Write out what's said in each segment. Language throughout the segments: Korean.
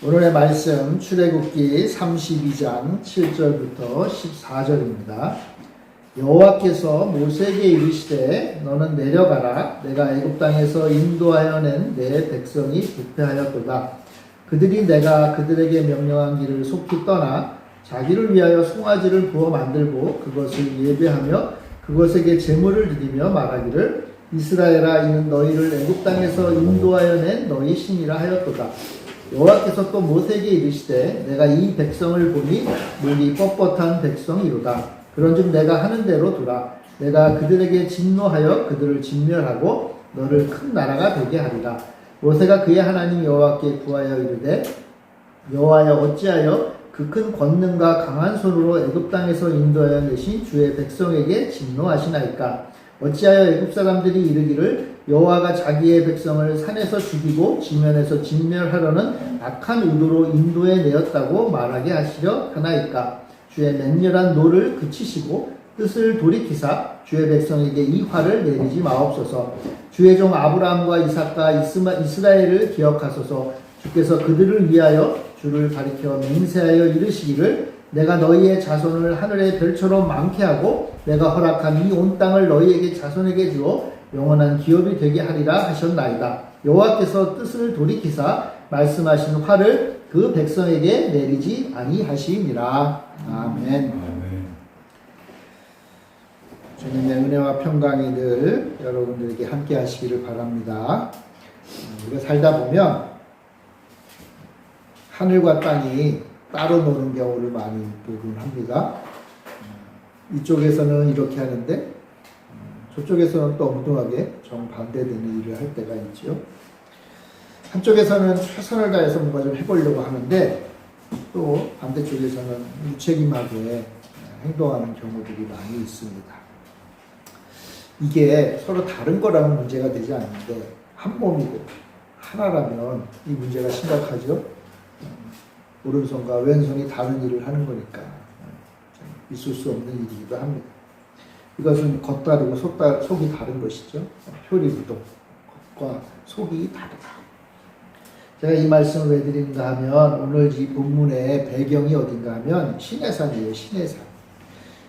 오늘의 말씀 출애굽기 32장 7절부터 14절입니다. 여호와께서 모세에게 이르시되 너는 내려가라. 내가 애굽 땅에서 인도하여 낸 내 백성이 부패하였도다. 그들이 내가 그들에게 명령한 길을 속히 떠나 자기를 위하여 송아지를 부어 만들고 그것을 예배하며 그것에게 제물을 드리며 말하기를 이스라엘아 이는 너희를 애굽 땅에서 인도하여 낸 너희 신이라 하였도다. 여호와께서 또 모세에게 이르시되 내가 이 백성을 보니 목이 뻣뻣한 백성이로다. 그런즉 내가 하는 대로 두라. 내가 그들에게 진노하여 그들을 진멸하고 너를 큰 나라가 되게 하리라. 모세가 그의 하나님 여호와께 구하여 이르되 여호와여 어찌하여 그 큰 권능과 강한 손으로 애굽 땅에서 인도하여 내신 주의 백성에게 진노하시나이까. 어찌하여 애굽 사람들이 이르기를 여호와가 자기의 백성을 산에서 죽이고 지면에서 진멸하려는 악한 의도로 인도해 내었다고 말하게 하시려 하나이까. 주의 맹렬한 노를 그치시고 뜻을 돌이키사 주의 백성에게 이 화를 내리지 마옵소서. 주의 종 아브라함과 이삭과 이스라엘을 기억하소서. 주께서 그들을 위하여 주를 가리켜 맹세하여 이르시기를 내가 너희의 자손을 하늘의 별처럼 많게 하고 내가 허락한 이 온 땅을 너희에게 자손에게 주어 영원한 기업이 되게 하리라 하셨나이다. 여호와께서 뜻을 돌이키사 말씀하신 화를 그 백성에게 내리지 아니하시니라. 아멘. 주님의 은혜와 평강이 늘 여러분들에게 함께 하시기를 바랍니다. 우리가 살다 보면 하늘과 땅이 따로 노는 경우를 많이 보곤 합니다. 이쪽에서는 이렇게 하는데 저쪽에서는 또 엉뚱하게 정반대되는 일을 할 때가 있죠. 한쪽에서는 최선을 다해서 뭔가 좀 해보려고 하는데 또 반대쪽에서는 무책임하게 행동하는 경우들이 많이 있습니다. 이게 서로 다른 거라면 문제가 되지 않는데 한 몸이고 하나라면 이 문제가 심각하죠. 오른손과 왼손이 다른 일을 하는 거니까 있을 수 없는 일이기도 합니다. 이것은 겉다르고 속이 다른 것이죠. 표리부동, 겉과 속이 다르다. 제가 이 말씀을 왜 드리는가 하면 오늘 이 본문의 배경이 어딘가 하면 시내산이에요. 시내산.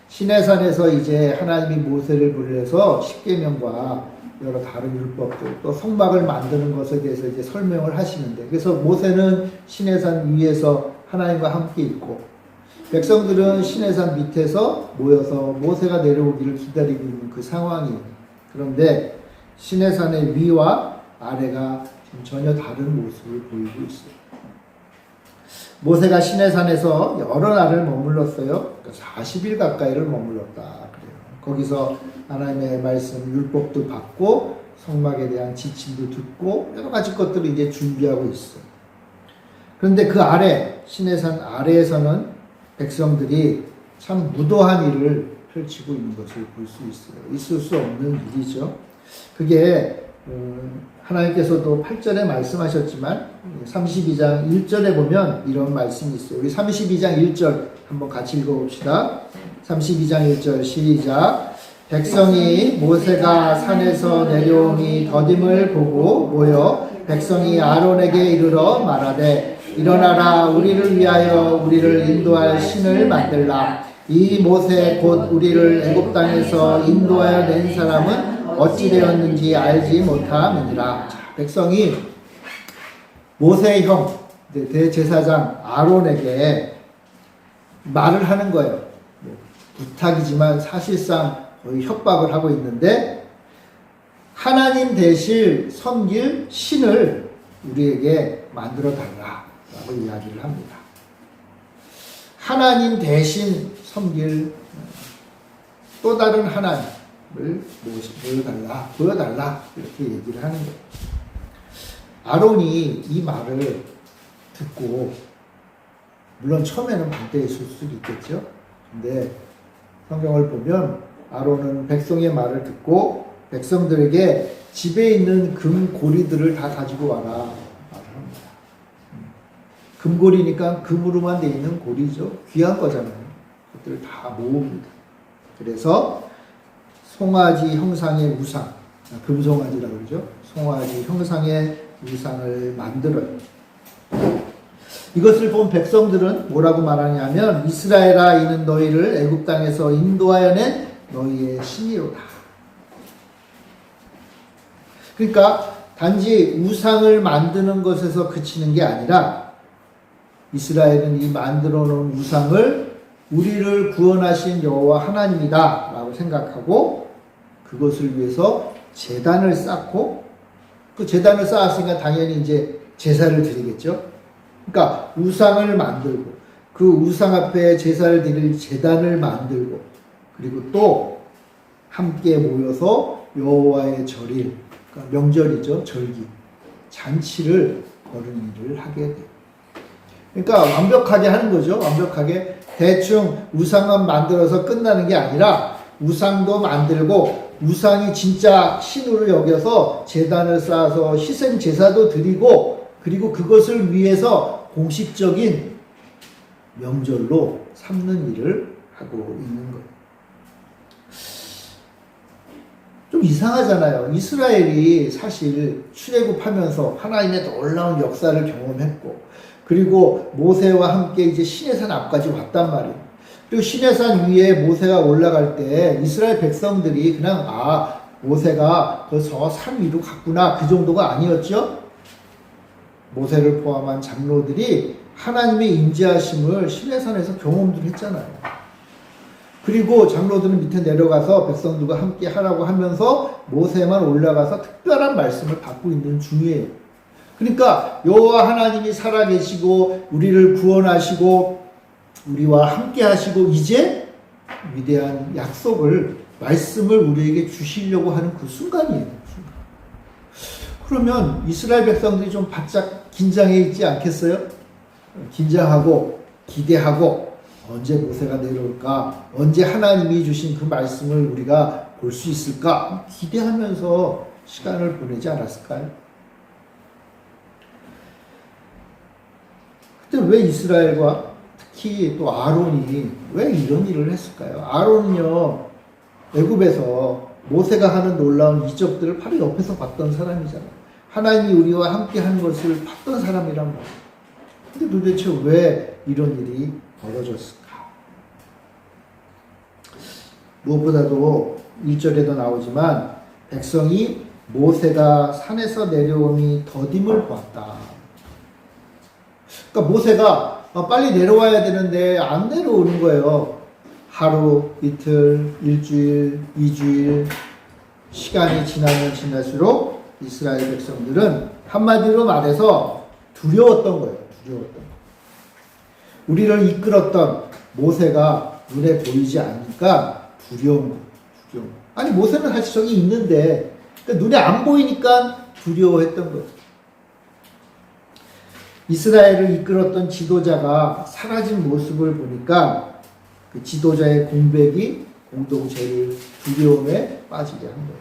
시내산에서 이제 하나님이 모세를 불러서 십계명과 여러 다른 율법들 또 성막을 만드는 것에 대해서 이제 설명을 하시는데 그래서 모세는 시내산 위에서 하나님과 함께 있고 백성들은 시내산 밑에서 모여서 모세가 내려오기를 기다리고 있는 그 상황이에요. 그런데 시내산의 위와 아래가 지금 전혀 다른 모습을 보이고 있어요. 모세가 시내산에서 여러 날을 머물렀어요. 40일 가까이를 머물렀다 그래요. 거기서 하나님의 말씀 율법도 받고 성막에 대한 지침도 듣고 여러 가지 것들을 이제 준비하고 있어요. 그런데 그 아래 시내산 아래에서는 백성들이 참 무도한 일을 펼치고 있는 것을 볼 수 있어요. 있을 수 없는 일이죠. 그게 하나님께서도 8절에 말씀하셨지만 32장 1절에 보면 이런 말씀이 있어요. 우리 32장 1절 한번 같이 읽어봅시다. 32장 1절 시작. 백성이 모세가 산에서 내려오니 더딤을 보고 모여 백성이 아론에게 이르러 말하되 일어나라 우리를 위하여 우리를 인도할 신을 만들라. 이 모세 곧 우리를 애굽 땅에서 인도하여 낸 사람은 어찌 되었는지 알지 못함이니라. 백성이 모세의 형 대제사장 아론에게 말을 하는 거예요. 부탁이지만 사실상 거의 협박을 하고 있는데 하나님 되실 섬길 신을 우리에게 만들어 달라라고 이야기를 합니다. 하나님 대신 섬길 또 다른 하나님을 보여달라 이렇게 얘기를 하는 거예요. 아론이 이 말을 듣고 물론 처음에는 반대했을 수도 있겠죠. 근데 성경을 보면 아론은 백성의 말을 듣고 백성들에게 집에 있는 금고리들을 다 가지고 와라 말을 합니다. 금고리니까 금으로만 되어 있는 고리죠. 귀한 거잖아요. 그것들을 다 모읍니다. 그래서 송아지 형상의 우상, 금송아지라고 그러죠. 송아지 형상의 우상을 만들어요. 이것을 본 백성들은 뭐라고 말하냐면 이스라엘아 이는 너희를 애굽 땅에서 인도하여 낸 너희의 신이로다. 그러니까 단지 우상을 만드는 것에서 그치는 게 아니라 이스라엘은 이 만들어 놓은 우상을 우리를 구원하신 여호와 하나님이다 라고 생각하고 그것을 위해서 제단을 쌓고 그 제단을 쌓았으니까 당연히 이제 제사를 드리겠죠. 그러니까 우상을 만들고 그 우상 앞에 제사를 드릴 제단을 만들고 그리고 또 함께 모여서 여호와의 절일, 그러니까 명절이죠. 절기, 잔치를 거는 일을 하게 돼요. 그러니까 완벽하게 하는 거죠. 완벽하게 대충 우상만 만들어서 끝나는 게 아니라 우상도 만들고 우상이 진짜 신으로 여겨서 제단을 쌓아서 희생 제사도 드리고 그리고 그것을 위해서 공식적인 명절로 삼는 일을 하고 있는 거예요. 좀 이상하잖아요. 이스라엘이 사실 출애굽하면서 하나님의 놀라운 역사를 경험했고 그리고 모세와 함께 이제 시내산 앞까지 왔단 말이에요. 그리고 시내산 위에 모세가 올라갈 때 이스라엘 백성들이 그냥 모세가 저 산 위로 갔구나 그 정도가 아니었죠. 모세를 포함한 장로들이 하나님의 임재하심을 시내산에서 경험도 했잖아요. 그리고 장로들은 밑에 내려가서 백성들과 함께 하라고 하면서 모세만 올라가서 특별한 말씀을 받고 있는 중이에요. 그러니까 여호와 하나님이 살아계시고 우리를 구원하시고 우리와 함께 하시고 이제 위대한 약속을 말씀을 우리에게 주시려고 하는 그 순간이에요. 그러면 이스라엘 백성들이 좀 바짝 긴장해 있지 않겠어요? 긴장하고 기대하고 언제 모세가 내려올까? 언제 하나님이 주신 그 말씀을 우리가 볼 수 있을까? 기대하면서 시간을 보내지 않았을까요? 근데 왜 이스라엘과 특히 또 아론이 왜 이런 일을 했을까요? 아론은요, 애굽에서 모세가 하는 놀라운 이적들을 바로 옆에서 봤던 사람이잖아요. 하나님이 우리와 함께 하는 것을 봤던 사람이란 말이에요. 근데 도대체 왜 이런 일이 벌어졌을까? 무엇보다도 1절에도 나오지만 백성이 모세가 산에서 내려오니 더딤을 보았다. 그러니까 모세가 빨리 내려와야 되는데 안 내려오는 거예요. 하루, 이틀, 일주일, 2주일 시간이 지나면 지날수록 이스라엘 백성들은 한마디로 말해서 두려웠던 거예요. 두려웠던 거예요. 우리를 이끌었던 모세가 눈에 보이지 않으니까 두려운 거예요. 아니 모세는 사실 저기 있는데 그러니까 눈에 안 보이니까 두려워했던 거죠. 이스라엘을 이끌었던 지도자가 사라진 모습을 보니까 그 지도자의 공백이 공동체를 두려움에 빠지게 한 거예요.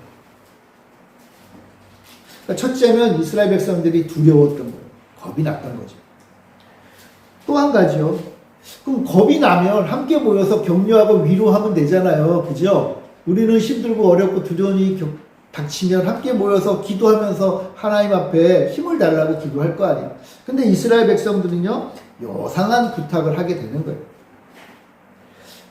그러니까 첫째는 이스라엘 백성들이 두려웠던 거예요. 겁이 났던 거죠. 또 한 가지요. 그럼 겁이 나면 함께 모여서 격려하고 위로하면 되잖아요. 그죠? 우리는 힘들고 어렵고 두려운 일이 닥치면 함께 모여서 기도하면서 하나님 앞에 힘을 달라고 기도할 거 아니에요. 근데 이스라엘 백성들은요, 요상한 부탁을 하게 되는 거예요.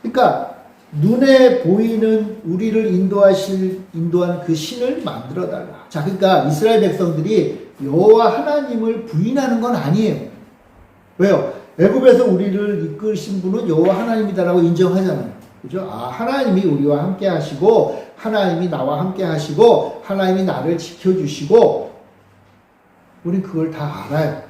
그러니까 눈에 보이는 우리를 인도한 그 신을 만들어 달라. 자, 그러니까 이스라엘 백성들이 여호와 하나님을 부인하는 건 아니에요. 왜요? 애굽에서 우리를 이끄신 분은 여호와 하나님이다라고 인정하잖아요. 그죠? 하나님이 우리와 함께 하시고 하나님이 나와 함께 하시고 하나님이 나를 지켜주시고 우린 그걸 다 알아요.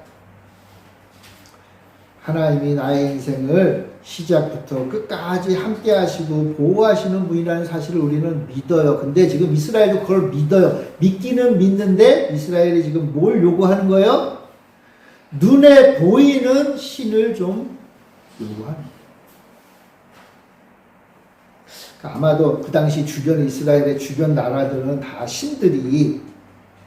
하나님이 나의 인생을 시작부터 끝까지 함께 하시고 보호하시는 분이라는 사실을 우리는 믿어요. 근데 지금 이스라엘도 그걸 믿어요. 믿기는 믿는데 이스라엘이 지금 뭘 요구하는 거예요? 눈에 보이는 신을 좀 요구하는 거예요. 아마도 그 당시 주변 이스라엘의 주변 나라들은 다 신들이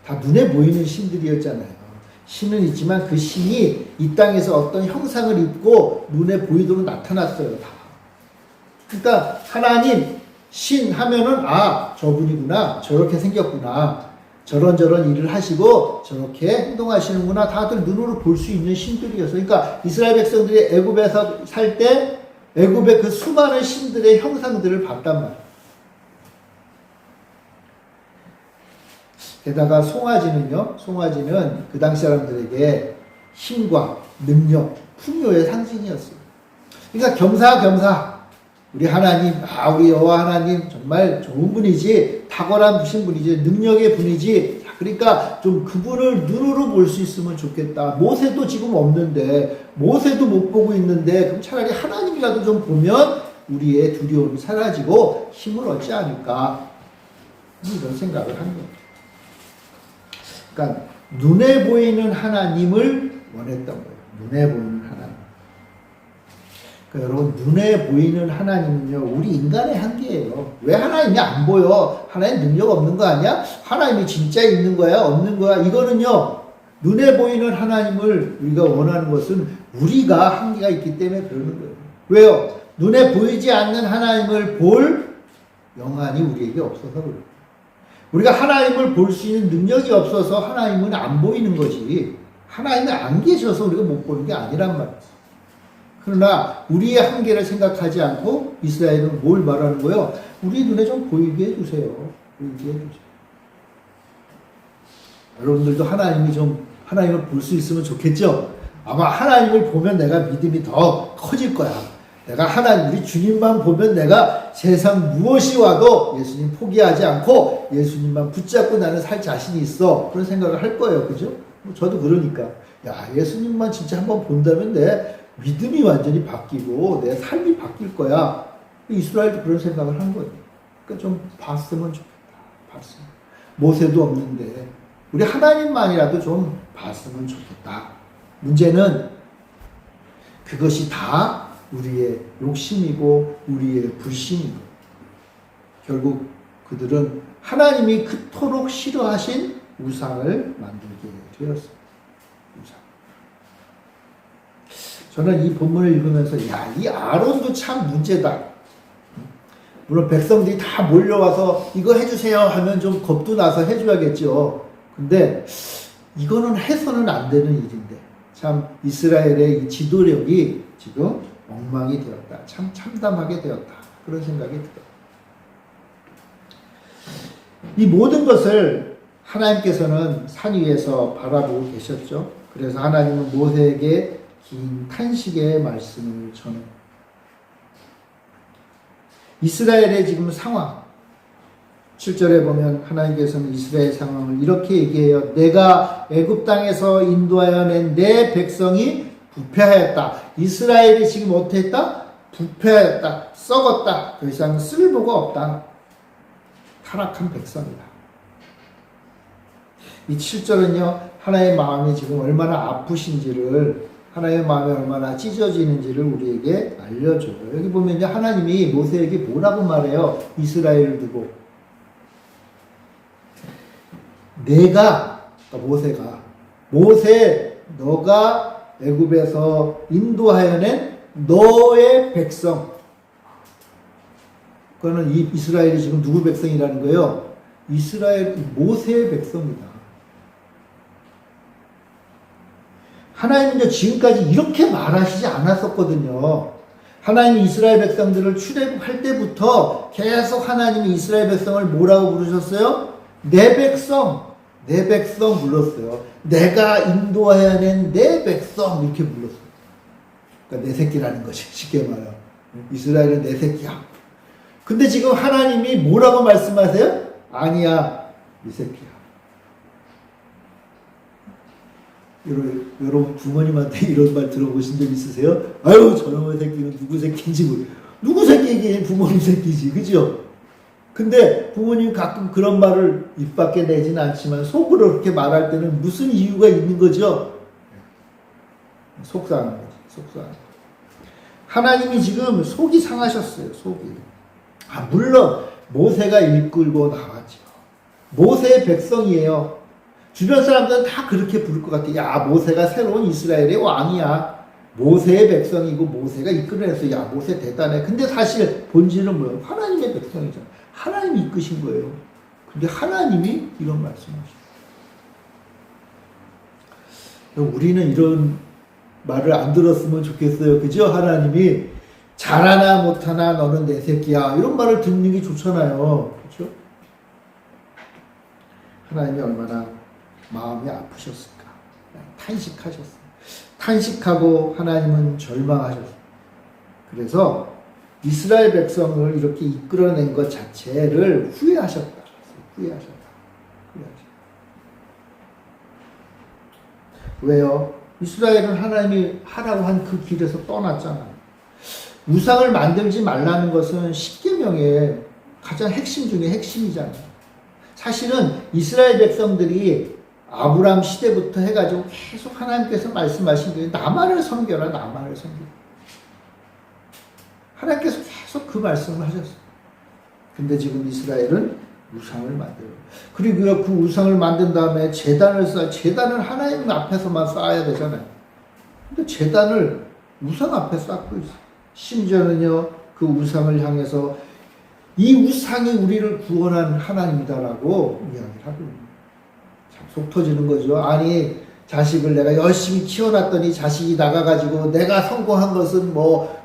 다 눈에 보이는 신들이었잖아요. 신은 있지만 그 신이 이 땅에서 어떤 형상을 입고 눈에 보이도록 나타났어요. 다. 그러니까 하나님 신 하면은 저분이구나 저렇게 생겼구나. 저런 일을 하시고 저렇게 행동하시는구나. 다들 눈으로 볼 수 있는 신들이었어요. 그러니까 이스라엘 백성들이 애굽에서 살 때 애굽의 그 수많은 신들의 형상들을 봤단 말이에요. 게다가 송아지는 그 당시 사람들에게 힘과 능력, 풍요의 상징이었어요. 그러니까 겸사겸사 우리 하나님, 우리 여호와 하나님 정말 좋은 분이지, 탁월한 분이지, 능력의 분이지. 그러니까 좀 그분을 눈으로 볼 수 있으면 좋겠다. 모세도 지금 없는데, 모세도 못 보고 있는데, 그럼 차라리 하나님이라도 좀 보면 우리의 두려움이 사라지고 힘을 얻지 않을까, 이런 생각을 한 거예요. 그러니까 눈에 보이는 하나님을 원했던 거예요. 눈에 보이는 하나님. 그러니까 여러분, 눈에 보이는 하나님은요, 우리 인간의 한계예요. 왜 하나님이 안 보여? 하나님 능력 없는 거 아니야? 하나님이 진짜 있는 거야? 없는 거야? 이거는요, 눈에 보이는 하나님을 우리가 원하는 것은 우리가 한계가 있기 때문에 그러는 거예요. 왜요? 눈에 보이지 않는 하나님을 볼 영안이 우리에게 없어서 그래요. 우리가 하나님을 볼 수 있는 능력이 없어서 하나님은 안 보이는 거지, 하나님이 안 계셔서 우리가 못 보는 게 아니란 말이에요. 그러나 우리의 한계를 생각하지 않고 이스라엘은 뭘 말하는 거예요? 우리 눈에 좀 보이게 해주세요. 보이게 해주세요. 여러분들도 하나님을 볼 수 있으면 좋겠죠? 아마 하나님을 보면 내가 믿음이 더 커질 거야. 내가 우리 주님만 보면 내가 세상 무엇이 와도 예수님 포기하지 않고 예수님만 붙잡고 나는 살 자신이 있어. 그런 생각을 할 거예요. 그죠? 저도 그러니까. 예수님만 진짜 한번 본다면 내 믿음이 완전히 바뀌고 내 삶이 바뀔 거야. 이스라엘도 그런 생각을 한 거예요. 그러니까 좀 봤으면 좋겠다. 봤으면. 모세도 없는데 우리 하나님만이라도 좀 봤으면 좋겠다. 문제는 그것이 다 우리의 욕심이고 우리의 불신이고, 결국 그들은 하나님이 그토록 싫어하신 우상을 만들게 되었습니다. 우상. 저는 이 본문을 읽으면서 이 아론도 참 문제다. 물론 백성들이 다 몰려와서 이거 해주세요 하면 좀 겁도 나서 해줘야겠죠. 근데 이거는 해서는 안 되는 일인데 참 이스라엘의 이 지도력이 지금 엉망이 되었다. 참 참담하게 되었다. 그런 생각이 들어요. 이 모든 것을 하나님께서는 산 위에서 바라보고 계셨죠. 그래서 하나님은 모세에게 긴 탄식의 말씀을 전해요. 이스라엘의 지금 상황, 7절에 보면 하나님께서는 이스라엘 상황을 이렇게 얘기해요. 내가 애굽 땅에서 인도하여 낸 내 백성이 부패하였다. 이스라엘이 지금 어떻게 했다? 부패하였다. 썩었다. 더 이상 쓸모가 없다. 타락한 백성이다. 이 7절은요, 하나님의 마음이 지금 얼마나 아프신지를, 하나님의 마음이 얼마나 찢어지는지를 우리에게 알려줘요. 여기 보면요, 하나님이 모세에게 뭐라고 말해요? 이스라엘을 두고. 모세, 너가 애굽에서 인도하여 낸 너의 백성. 그거는 이 이스라엘이 지금 누구 백성이라는 거예요? 이스라엘, 모세의 백성이다. 하나님은 지금까지 이렇게 말하시지 않았었거든요. 하나님이 이스라엘 백성들을 출애굽할 때부터 계속 하나님이 이스라엘 백성을 뭐라고 부르셨어요? 내 백성 불렀어요. 내가 인도하여 낸 내 백성 이렇게 불렀어요. 그러니까 내 새끼라는 것이 쉽게 말해요. 이스라엘은 내 새끼야. 근데 지금 하나님이 뭐라고 말씀하세요? 아니야, 이 새끼야. 여러분 부모님한테 이런 말 들어보신 적 있으세요? 아유, 저놈의 새끼는 누구 새끼인지 모르. 누구 새끼이긴 부모님 새끼지, 그죠? 근데 부모님 가끔 그런 말을 입 밖에 내지는 않지만 속으로 그렇게 말할 때는 무슨 이유가 있는 거죠? 속상한 거지, 속상한 거. 하나님이 지금 속이 상하셨어요, 속이. 물론 모세가 이끌고 나왔죠. 모세의 백성이에요. 주변 사람들은 다 그렇게 부를 것 같아. 야, 모세가 새로운 이스라엘의 왕이야. 모세의 백성이고 모세가 이끌어냈어. 야, 모세 대단해. 근데 사실 본질은 뭐예요? 하나님의 백성이잖아. 하나님이 이끄신 거예요. 근데 하나님이 이런 말씀하십니다. 우리는 이런 말을 안 들었으면 좋겠어요. 그죠? 하나님이 잘하나 못하나 너는 내 새끼야. 이런 말을 듣는 게 좋잖아요. 그렇죠? 하나님이 얼마나 마음이 아프셨을까. 탄식하셨어요. 탄식하고 하나님은 절망하셨어요. 그래서 이스라엘 백성을 이렇게 이끌어낸 것 자체를 후회하셨다. 후회하셨다. 왜요? 이스라엘은 하나님이 하라고 한 그 길에서 떠났잖아요. 우상을 만들지 말라는 것은 십계명의 가장 핵심 중에 핵심이잖아요. 사실은 이스라엘 백성들이 아브람 시대부터 해가지고 계속 하나님께서 말씀하신 게 나만을 섬겨라, 나만을 섬겨라. 하나님께서 계속 그 말씀을 하셨어요. 근데 지금 이스라엘은 우상을 만들어요. 그리고 그 우상을 만든 다음에 제단을 하나님 앞에서만 쌓아야 되잖아요. 근데 제단을 우상 앞에 쌓고 있어요. 심지어는요, 그 우상을 향해서 이 우상이 우리를 구원한 하나님이다라고 이야기를 하고 있는 거예요. 참 속 터지는 거죠. 아니, 자식을 내가 열심히 키워놨더니 자식이 나가가지고 내가 성공한 것은 뭐,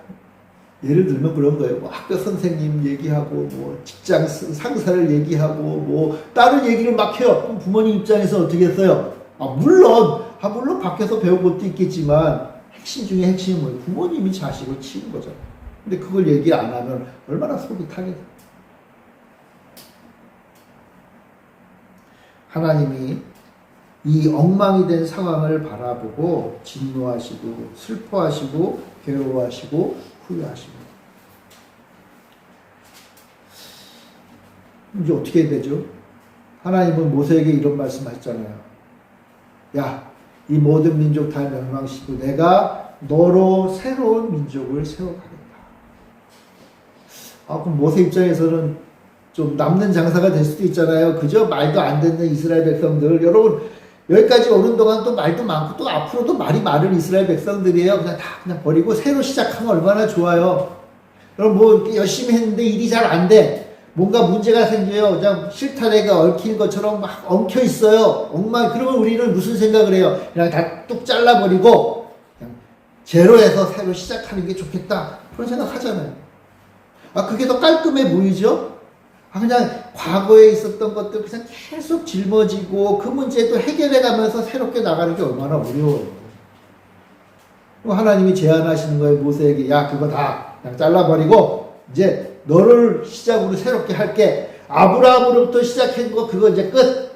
예를 들면 그런 거예요. 뭐 학교 선생님 얘기하고, 뭐 직장 상사를 얘기하고, 뭐 다른 얘기를 막 해요. 그럼 부모님 입장에서 어떻게 했어요? 물론 밖에서 배운 것도 있겠지만, 핵심 중에 핵심은 뭐예요? 부모님이 자식을 치는 거잖아요. 근데 그걸 얘기 안 하면 얼마나 속이 타겠어요. 하나님이 이 엉망이 된 상황을 바라보고 진노하시고 슬퍼하시고 괴로워하시고 후회하시고. 이제 어떻게 해야 되죠? 하나님은 모세에게 이런 말씀 하셨잖아요. 야, 이 모든 민족 다 멸망시키고 내가 너로 새로운 민족을 세워가겠다. 그럼 모세 입장에서는 좀 남는 장사가 될 수도 있잖아요. 그죠? 말도 안 듣는 이스라엘 백성들. 여러분, 여기까지 오는 동안 또 말도 많고 또 앞으로도 말이 많은 이스라엘 백성들이에요. 그냥 버리고 새로 시작하면 얼마나 좋아요. 여러분 뭐 열심히 했는데 일이 잘 안 돼. 뭔가 문제가 생겨요. 그냥 실타래가 얽힌 것처럼 막 엉켜 있어요. 그러면 우리는 무슨 생각을 해요? 그냥 다 뚝 잘라버리고 그냥 제로에서 새로 시작하는 게 좋겠다. 그런 생각 하잖아요. 그게 더 깔끔해 보이죠? 그냥 과거에 있었던 것들 그냥 계속 짊어지고 그 문제도 해결해 가면서 새롭게 나가는 게 얼마나 어려워요. 하나님이 제안하시는 거예요. 모세에게. 야, 그거 다 그냥 잘라버리고 이제 너를 시작으로 새롭게 할게. 아브라함으로부터 시작한 거 그거 이제 끝.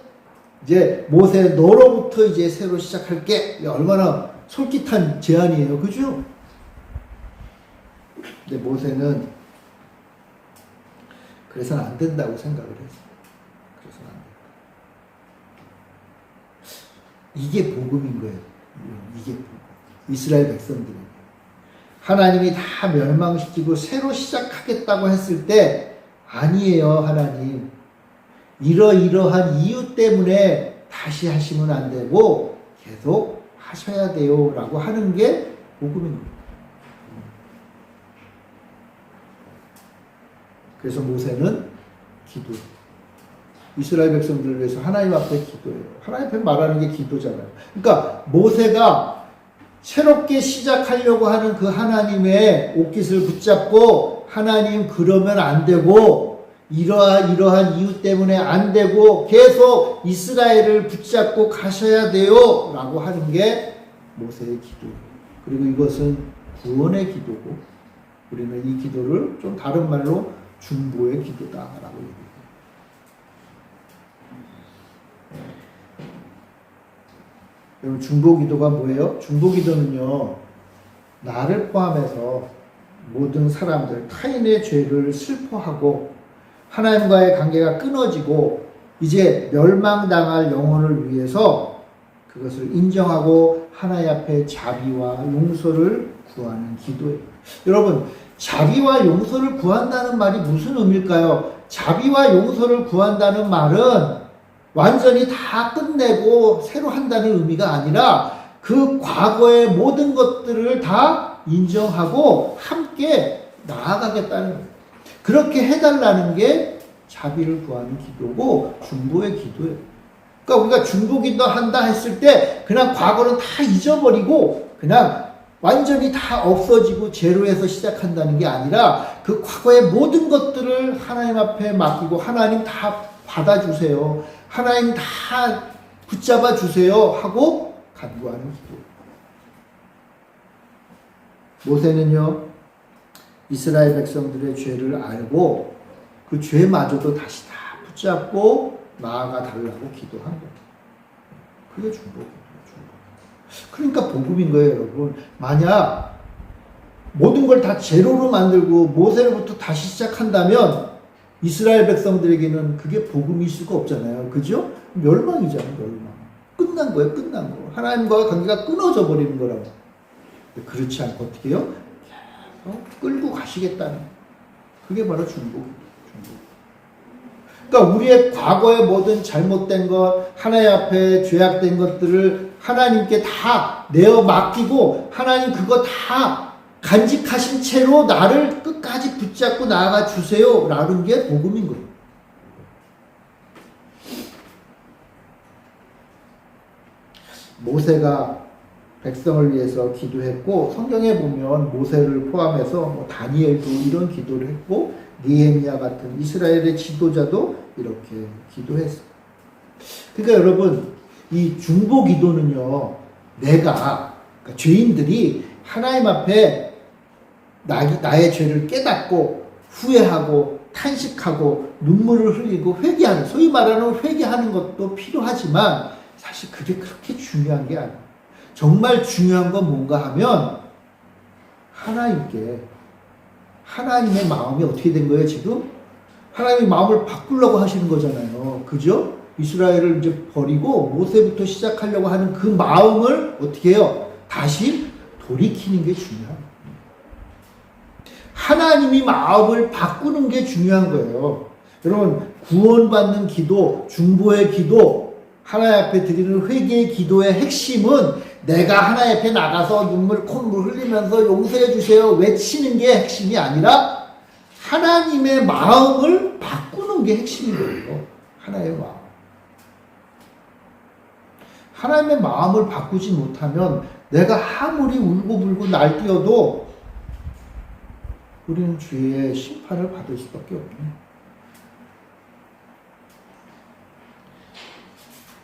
이제 모세 너로부터 이제 새로 시작할게. 얼마나 솔깃한 제안이에요. 그죠? 근데 모세는 그래서는 안 된다고 생각을 했어요. 그래서는 안 된다. 이게 복음인 거예요. 이게 복음. 이스라엘 백성들에게. 하나님이 다 멸망시키고 새로 시작하겠다고 했을 때 아니에요, 하나님. 이러이러한 이유 때문에 다시 하시면 안 되고 계속 하셔야 돼요. 라고 하는 게 복음인 거예요. 그래서 모세는 기도. 이스라엘 백성들을 위해서 하나님 앞에 기도해요. 하나님 앞에 말하는 게 기도잖아요. 그러니까 모세가 새롭게 시작하려고 하는 그 하나님의 옷깃을 붙잡고 하나님 그러면 안 되고 이러한 이유 때문에 안 되고 계속 이스라엘을 붙잡고 가셔야 돼요. 라고 하는 게 모세의 기도예요. 그리고 이것은 구원의 기도고 우리는 이 기도를 좀 다른 말로 중보의 기도다라고 얘기해요. 여러분 중보 기도가 뭐예요? 중보 기도는요, 나를 포함해서 모든 사람들, 타인의 죄를 슬퍼하고 하나님과의 관계가 끊어지고 이제 멸망당할 영혼을 위해서 그것을 인정하고 하나님 앞에 자비와 용서를 구하는 기도예요. 여러분, 자비와 용서를 구한다는 말이 무슨 의미일까요? 자비와 용서를 구한다는 말은 완전히 다 끝내고 새로 한다는 의미가 아니라 그 과거의 모든 것들을 다 인정하고 함께 나아가겠다는 거예요. 그렇게 해달라는 게 자비를 구하는 기도고 중보의 기도예요. 그러니까 우리가 중보 기도 한다 했을 때 그냥 과거는 다 잊어버리고 그냥 완전히 다 없어지고 제로에서 시작한다는 게 아니라 그 과거의 모든 것들을 하나님 앞에 맡기고 하나님 다 받아주세요. 하나님 다 붙잡아 주세요 하고 간구하는 기도. 모세는요, 이스라엘 백성들의 죄를 알고 그 죄마저도 다시 다 붙잡고 나아가 달라고 기도한 거예요. 그게 중보기도예요. 그러니까 복음인 거예요, 여러분. 만약 모든 걸 다 제로로 만들고 모세로부터 다시 시작한다면 이스라엘 백성들에게는 그게 복음일 수가 없잖아요. 그죠? 멸망이잖아요, 멸망. 끝난 거예요, 끝난 거. 하나님과 관계가 끊어져 버리는 거라고. 그렇지 않고 어떻게 해요? 끌고 가시겠다는. 그게 바로 중보기도예요. 그러니까 우리의 과거의 모든 잘못된 것, 하나님 앞에 죄악된 것들을 하나님께 다 내어 맡기고 하나님 그거 다 간직하신 채로 나를 끝까지 붙잡고 나아가 주세요 라는 게 복음인 거예요. 모세가 백성을 위해서 기도했고 성경에 보면 모세를 포함해서 뭐 다니엘도 이런 기도를 했고 느헤미야 같은 이스라엘의 지도자도 이렇게 기도했어요. 그러니까 여러분 이 중보 기도는요, 그러니까 죄인들이 하나님 앞에 나의 죄를 깨닫고 후회하고 탄식하고 눈물을 흘리고 회개하는, 소위 말하는 회개하는 것도 필요하지만 사실 그게 그렇게 중요한 게 아니에요. 정말 중요한 건 뭔가 하면 하나님의 마음이 어떻게 된 거예요, 지금? 하나님의 마음을 바꾸려고 하시는 거잖아요. 그죠? 이스라엘을 이제 버리고 모세부터 시작하려고 하는 그 마음을 어떻게 해요? 다시 돌이키는 게 중요합니다. 하나님이 마음을 바꾸는 게 중요한 거예요. 여러분, 구원받는 기도, 중보의 기도, 하나님 앞에 드리는 회개의 기도의 핵심은 내가 하나님 앞에 나가서 눈물 콧물 흘리면서 용서해 주세요 외치는 게 핵심이 아니라 하나님의 마음을 바꾸는 게 핵심인 거예요. 하나님의 마음. 하나님의 마음을 바꾸지 못하면 내가 아무리 울고불고 날뛰어도 우리는 죄의 심판을 받을 수밖에 없네요.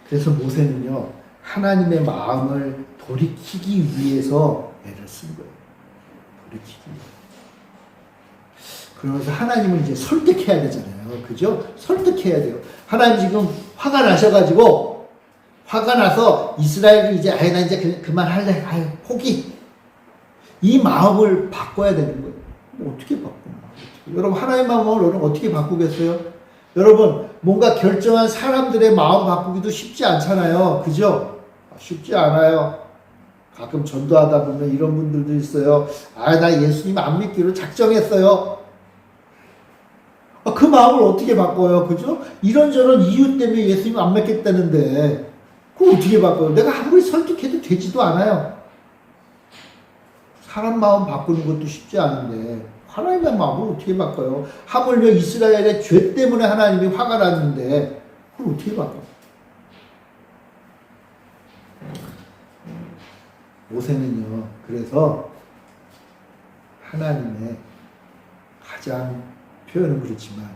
그래서 모세는요, 하나님의 마음을 돌이키기 위해서 애를 쓴 거예요. 돌이키기 위해서. 그러면서 하나님을 이제 설득해야 되잖아요. 그죠? 설득해야 돼요. 하나님 지금 화가 나셔가지고, 화가 나서 이스라엘이 이제, 나 이제 그만할래. 포기. 이 마음을 바꿔야 되는 거예요. 어떻게 바꾸나? 여러분, 하나님의 마음을 여러분 어떻게 바꾸겠어요? 여러분, 뭔가 결정한 사람들의 마음 바꾸기도 쉽지 않잖아요. 그죠? 쉽지 않아요. 가끔 전도하다 보면 이런 분들도 있어요. 나 예수님 안 믿기로 작정했어요. 그 마음을 어떻게 바꿔요? 그죠? 이런저런 이유 때문에 예수님 안 믿겠다는데, 그걸 어떻게 바꿔요? 내가 아무리 설득해도 되지도 않아요. 사람 마음 바꾸는 것도 쉽지 않은데, 하나님의 마음을 어떻게 바꿔요? 하물며 이스라엘의 죄 때문에 하나님이 화가 났는데 그걸 어떻게 바꿔요? 모세는요, 그래서 하나님의 가장 표현은 그렇지만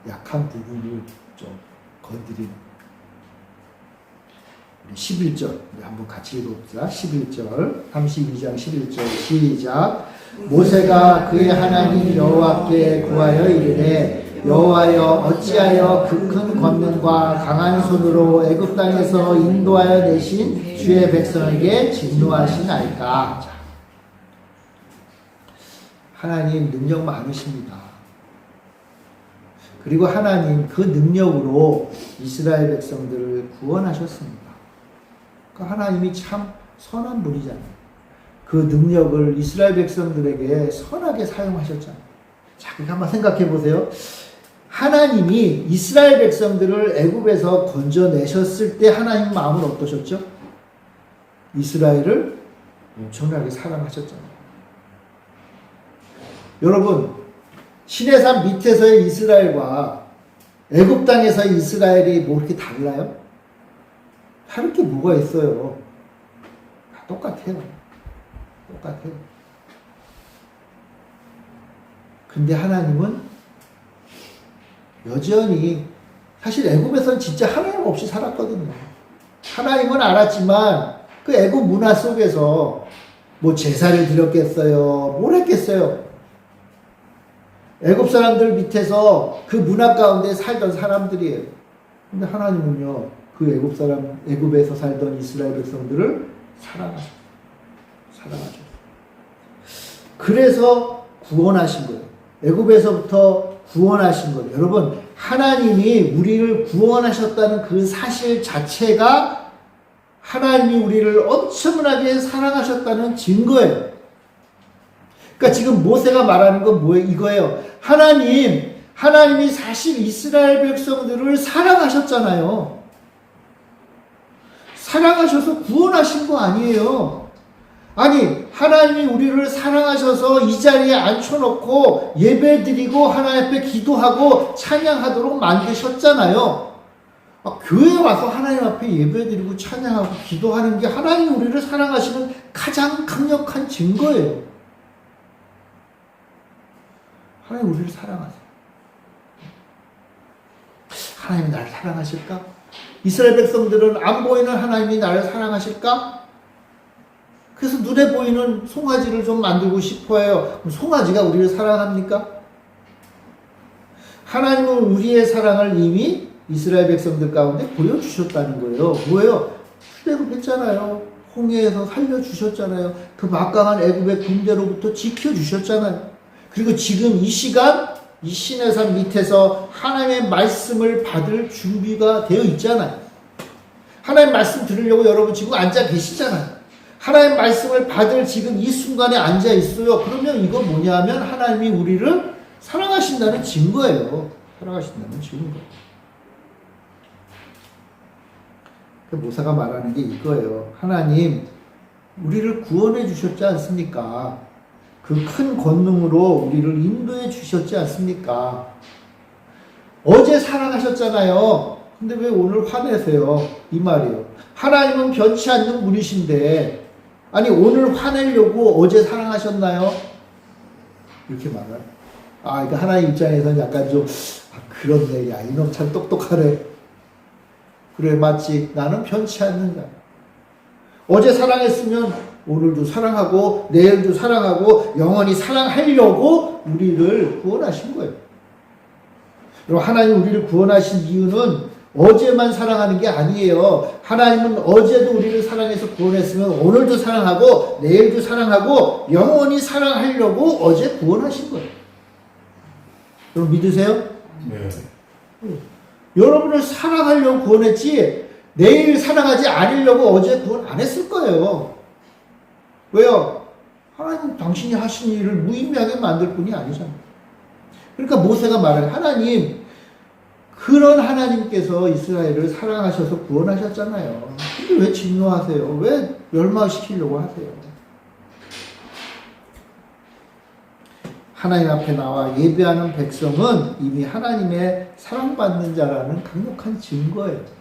약한 부분을 좀 건드리는 11절 우리 한번 같이 읽어봅시다. 11절 32장 11절 시작. 모세가 그의 하나님 여호와께 구하여 이르되 여호와여 어찌하여 그 큰 권능과 강한 손으로 애굽 땅에서 인도하여 내신 주의 백성에게 진노하시나이까. 하나님 능력 많으십니다. 그리고 하나님 그 능력으로 이스라엘 백성들을 구원하셨습니다. 하나님이 참 선한 분이잖아요. 그 능력을 이스라엘 백성들에게 선하게 사용하셨잖아요. 자, 그렇게 한번 생각해 보세요. 하나님이 이스라엘 백성들을 애굽에서 건져내셨을 때 하나님 마음은 어떠셨죠? 이스라엘을 엄청나게 사랑하셨잖아요. 여러분, 시내산 밑에서의 이스라엘과 애굽 땅에서의 이스라엘이 뭐 그렇게 달라요? 다를 게 뭐가 있어요? 다 똑같아요. 똑같아요. 근데 하나님은 여전히, 사실 애굽에서는 진짜 하나님 없이 살았거든요. 하나님은 알았지만 그 애굽 문화 속에서 뭐 제사를 드렸겠어요? 뭘 했겠어요? 애굽 사람들 밑에서 그 문화 가운데 살던 사람들이에요. 근데 하나님은요, 그 애굽에서 살던 이스라엘 백성들을 사랑하셨어요. 그래서 구원하신 거예요. 애굽에서부터 구원하신 거예요. 여러분, 하나님이 우리를 구원하셨다는 그 사실 자체가 하나님이 우리를 엄청나게 사랑하셨다는 증거예요. 그러니까 지금 모세가 말하는 건 뭐예요? 이거예요. 하나님이 사실 이스라엘 백성들을 사랑하셨잖아요. 사랑하셔서 구원하신 거 아니에요. 아니, 하나님이 우리를 사랑하셔서 이 자리에 앉혀놓고 예배드리고 하나님 앞에 기도하고 찬양하도록 만드셨잖아요. 교회에 와서 하나님 앞에 예배드리고 찬양하고 기도하는 게 하나님이 우리를 사랑하시는 가장 강력한 증거예요. 하나님 우리를 사랑하세요. 하나님이 나를 사랑하실까? 이스라엘 백성들은 안 보이는 하나님이 나를 사랑하실까? 그래서 눈에 보이는 송아지를 좀 만들고 싶어 해요. 그럼 송아지가 우리를 사랑합니까? 하나님은 우리의 사랑을 이미 이스라엘 백성들 가운데 보여주셨다는 거예요. 뭐예요? 출애굽했잖아요. 홍해에서 살려주셨잖아요. 그 막강한 애굽의 군대로부터 지켜주셨잖아요. 그리고 지금 이 시간, 이 시내산 밑에서 하나님의 말씀을 받을 준비가 되어 있잖아요. 하나님 말씀 들으려고 여러분 지금 앉아 계시잖아요. 하나님 말씀을 받을 지금 이 순간에 앉아 있어요. 그러면 이건 뭐냐 하면 하나님이 우리를 사랑하신다는 증거예요. 사랑하신다는 증거. 모세가 말하는 게 이거예요. 하나님, 우리를 구원해 주셨지 않습니까? 그 큰 권능으로 우리를 인도해 주셨지 않습니까? 어제 사랑하셨잖아요. 근데 왜 오늘 화내세요? 이 말이에요. 하나님은 변치 않는 분이신데, 아니, 오늘 화내려고 어제 사랑하셨나요? 이렇게 말해요. 그러니까 하나님 입장에서는 약간 좀, 그렇네. 야, 이놈 참 똑똑하네. 그래, 맞지. 나는 변치 않는다. 어제 사랑했으면 오늘도 사랑하고 내일도 사랑하고 영원히 사랑하려고 우리를 구원하신 거예요. 그리고 하나님 우리를 구원하신 이유는 어제만 사랑하는 게 아니에요. 하나님은 어제도 우리를 사랑해서 구원했으면 오늘도 사랑하고 내일도 사랑하고 영원히 사랑하려고 어제 구원하신 거예요. 여러분 믿으세요? 네. 여러분을 사랑하려고 구원했지 내일 사랑하지 않으려고 어제 구원 안 했을 거예요. 왜요? 하나님 당신이 하신 일을 무의미하게 만들 뿐이 아니잖아요. 그러니까 모세가 말해요. 하나님, 그런 하나님께서 이스라엘을 사랑하셔서 구원하셨잖아요. 근데 왜 진노하세요? 왜 멸망시키려고 하세요? 하나님 앞에 나와 예배하는 백성은 이미 하나님의 사랑받는 자라는 강력한 증거예요.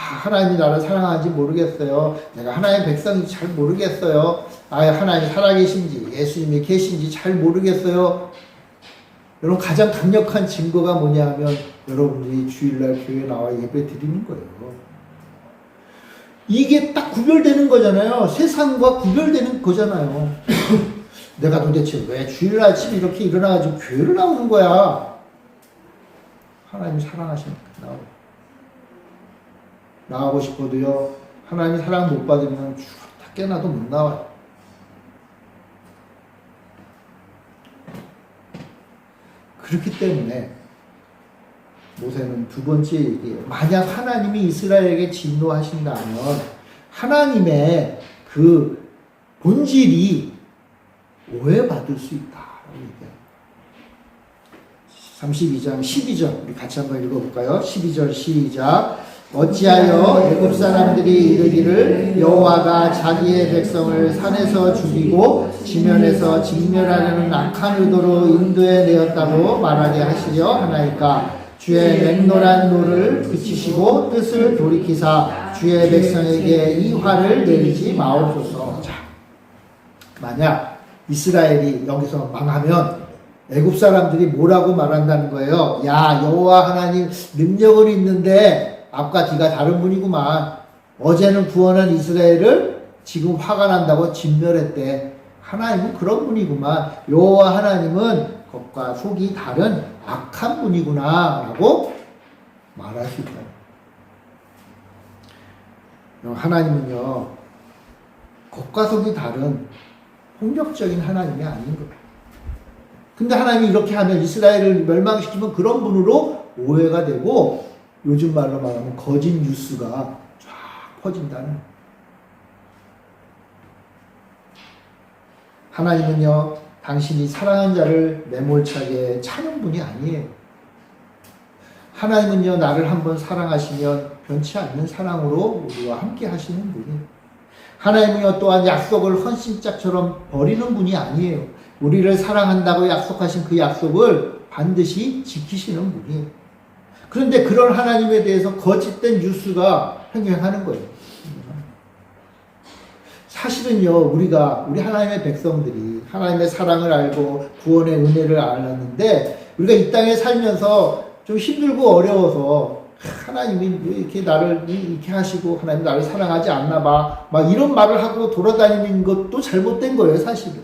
하나님이 나를 사랑하는지 모르겠어요. 내가 하나님의 백성인지 잘 모르겠어요. 하나님이 살아계신지 예수님이 계신지 잘 모르겠어요. 여러분 가장 강력한 증거가 뭐냐 하면 여러분들이 주일날 교회에 나와 예배 드리는 거예요. 이게 딱 구별되는 거잖아요. 세상과 구별되는 거잖아요. 내가 도대체 왜 주일날 아침에 이렇게 일어나가지고 교회를 나오는 거야? 하나님이 사랑하시니까 나오고. 나가고 싶어도요, 하나님이 사랑 못 받으면 다 깨나도 못 나와요. 그렇기 때문에 모세는 두 번째 얘기예요. 만약 하나님이 이스라엘에게 진노하신다면 하나님의 그 본질이 오해받을 수 있다. 32장 12절 우리 같이 한번 읽어볼까요? 12절 시작. 어찌하여 애굽 사람들이 이르기를 여호와가 자기의 백성을 산에서 죽이고 지면에서 진멸하려는 악한 의도로 인도해 내었다고 말하게 하시려 하나이까. 주의 맹렬한 노를 그치시고 뜻을 돌이키사 주의 백성에게 이 화를 내리지 마옵소서. 자, 만약 이스라엘이 여기서 망하면 애굽 사람들이 뭐라고 말한다는 거예요? 야, 여호와 하나님 능력은 있는데 앞과 뒤가 다른 분이구만. 어제는 구원한 이스라엘을 지금 화가 난다고 진멸했대. 하나님은 그런 분이구만. 여호와 하나님은 겉과 속이 다른 악한 분이구나 라고 말할 수 있다. 하나님은요, 겉과 속이 다른 폭력적인 하나님이 아닌 거예요. 근데 하나님이 이렇게 하면 이스라엘을 멸망시키면 그런 분으로 오해가 되고, 요즘 말로 말하면 거짓 뉴스가 쫙 퍼진다는. 하나님은요, 당신이 사랑한 자를 매몰차게 차는 분이 아니에요. 하나님은요, 나를 한번 사랑하시면 변치 않는 사랑으로 우리와 함께 하시는 분이에요. 하나님은요, 또한 약속을 헌신짝처럼 버리는 분이 아니에요. 우리를 사랑한다고 약속하신 그 약속을 반드시 지키시는 분이에요. 그런데 그런 하나님에 대해서 거짓된 뉴스가 횡행하는 거예요. 사실은요, 우리 하나님의 백성들이 하나님의 사랑을 알고 구원의 은혜를 알았는데, 우리가 이 땅에 살면서 좀 힘들고 어려워서 하나님이 왜 이렇게 나를 이렇게 하시고 하나님 나를 사랑하지 않나 봐, 막 이런 말을 하고 돌아다니는 것도 잘못된 거예요, 사실은.